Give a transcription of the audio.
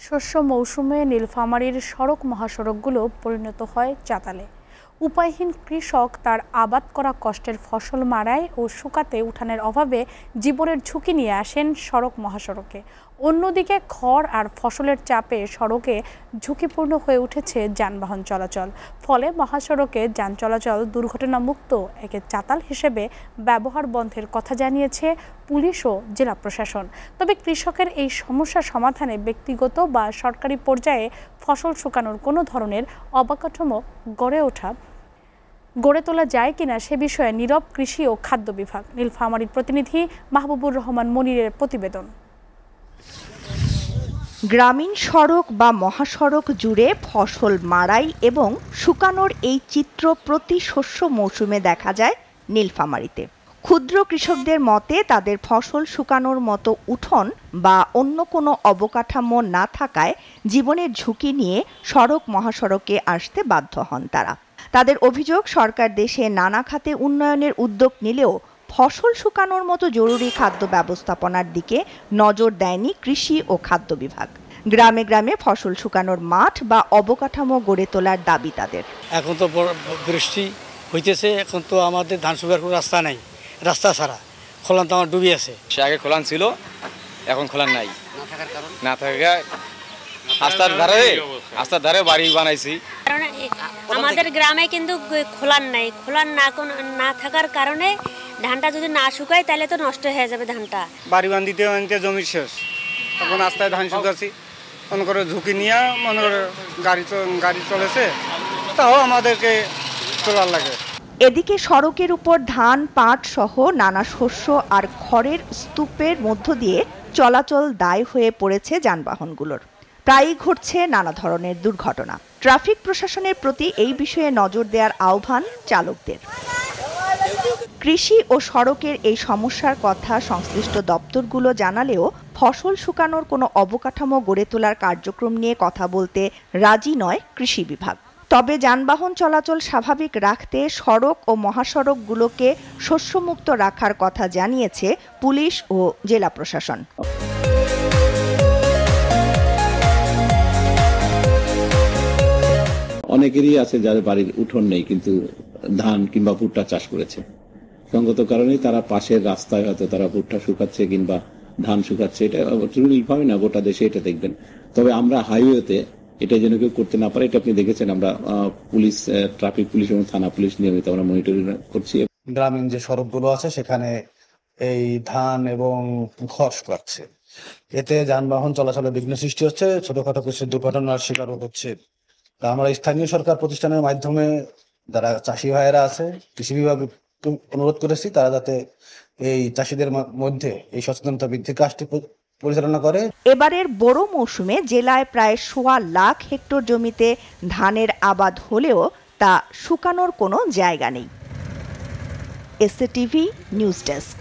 শস্য মৌসুমে নীলফামারীর সড়ক মহাসড়কগুলো পরিণত হয় চাতালে। উপায়হীন কৃষক তার আবাদ করা কষ্টের ফসল মারায় ও শুকাতে উঠানের অভাবে জীবনের ঝুঁকি নিয়ে আসেন সড়ক মহাসড়কে। অন্যদিকে খড় আর ফসলের চাপে সড়কে ঝুঁকিপূর্ণ হয়ে উঠেছে যানবাহন চলাচল। ফলে মহাসড়কে যান চলাচল দুর্ঘটনামুক্ত একে চাতাল হিসেবে ব্যবহার বন্ধের কথা জানিয়েছে পুলিশ ও জেলা প্রশাসন। তবে কৃষকের এই সমস্যা সমাধানে ব্যক্তিগত বা সরকারি পর্যায়ে ফসল শুকানোর কোনো ধরনের অবকাঠামো গড়ে তোলা যায় কিনা সে বিষয়ে নীরব কৃষি ও খাদ্য বিভাগ। নীলফামারীর প্রতিনিধি মাহবুবুর রহমান মনিরের প্রতিবেদন। গ্রামীণ সড়ক বা মহাসড়ক জুড়ে ফসল মাড়াই এবং শুকানোর এই চিত্র প্রতি শস্য মৌসুমে দেখা যায় নীলফামারীতে। ক্ষুদ্র কৃষকদের মতে তাদের ফসল শুকানোর মতো উঠোন বা অন্য কোনো অবকাঠামো না থাকায় জীবনের ঝুঁকি নিয়ে সড়ক মহাসড়কে আসতে বাধ্য হন তারা। তাদের অভিযোগ, সরকার দেশে নানা খাতে উন্নয়নের উদ্যোগ নিলেও ফসল শুকানোর মতো জরুরি খাদ্য ব্যবস্থাপনার দিকে নজর দেয়নি কৃষি ও খাদ্য বিভাগ। গ্রামে গ্রামে ফসল শুকানোর মাঠ বা অবকাঠামো গড়ে তোলার দাবি তাদের। এখন তো বৃষ্টি হইতেছে, এখন তো আমাদের ধান শুকার কোনো রাস্তা নাই, রাস্তা ছাড়া খোলান তো আমার ডুবি আছে। সে আগে খোলান ছিল, এখন খোলান নাই। না থাকার রাস্তার ধারে বাড়ি বানাইছি। আমাদের গ্রামে কিন্তু খোলান নাই, খোলান না থাকার কারণে ধানটা যদি না শুকায় তাহলে তো নষ্ট হয়ে যাবে ধানটা। বাড়ি বান্ধিতে জমি শেষ, এখন রাস্তায় ধান শুকাচ্ছি, মনে করে ঝুঁকি নিয়ে মনে করে গাড়ি চলেছে, তাও আমাদেরকে চলার লাগে। এদিকে সড়কের উপর ধান, পাট সহ নানা শস্য আর খড়ের স্তূপের মধ্য দিয়ে চলাচল দায় হয়ে পড়েছে যানবাহনগুলোর। প্রায়ই ঘটছে নানা ধরনের দুর্ঘটনা। ট্রাফিক প্রশাসনের প্রতি এই বিষয়ে নজর দেওয়ার আহ্বান চালকদের। কৃষি ও সড়কের এই সমস্যার কথা সংশ্লিষ্ট দপ্তরগুলো জানালেও ফসল শুকানোর কোনো অবকাঠামো গড়ে তোলার কার্যক্রম নিয়ে কথা বলতে রাজি নয় কৃষি বিভাগ। তবে যানবাহন চলাচল স্বাভাবিক রাখতে সড়ক ও মহাসড়কগুলোকে শস্যমুক্ত রাখার কথা জানিয়েছে পুলিশ ও জেলা প্রশাসন। অনেকেরই আছে যাদের বাড়ির উঠোন নেই, কিন্তু ধান কিংবা ভুট্টা চাষ করেছে। সঙ্গত কারণে তারা পাশের রাস্তায় হয়তো তারা ভুট্টা শুকাচ্ছে কিংবা ধান শুকাচ্ছে। এটা ভাবে না, গোটা দেশে এটা দেখবেন। তবে আমরা হাইওয়েতে এটা যেন কেউ করতে না পারে, এটা আপনি দেখেছেন। আমরা পুলিশ, ট্রাফিক পুলিশ এবং থানা পুলিশ নিয়মিত আমরা মনিটরিং করছি। গ্রামীণ যে সড়কগুলো আছে সেখানে এই ধান এবং খড় শুকাচ্ছে, এতে যানবাহন চলাচলে বিঘ্ন সৃষ্টি হচ্ছে, ছোটখাটো কিছু দুর্ঘটনার শিকারও হচ্ছে। তা আমরা স্থানীয় সরকার প্রতিষ্ঠানের মাধ্যমে যারা চাষি ভাইয়েরা আছে, কৃষি বিভাগ অনুরোধ করেছি তারা যাতে এই চাষিদের মধ্যে এই সচেতনতা বৃদ্ধির কাজটি পরিচালনা করে। এবারের বড় মৌসুমে জেলায় প্রায় 1.25 লাখ হেক্টর জমিতে ধানের আবাদ হলেও তা শুকানোর কোনো জায়গা নেই। SATV news desk.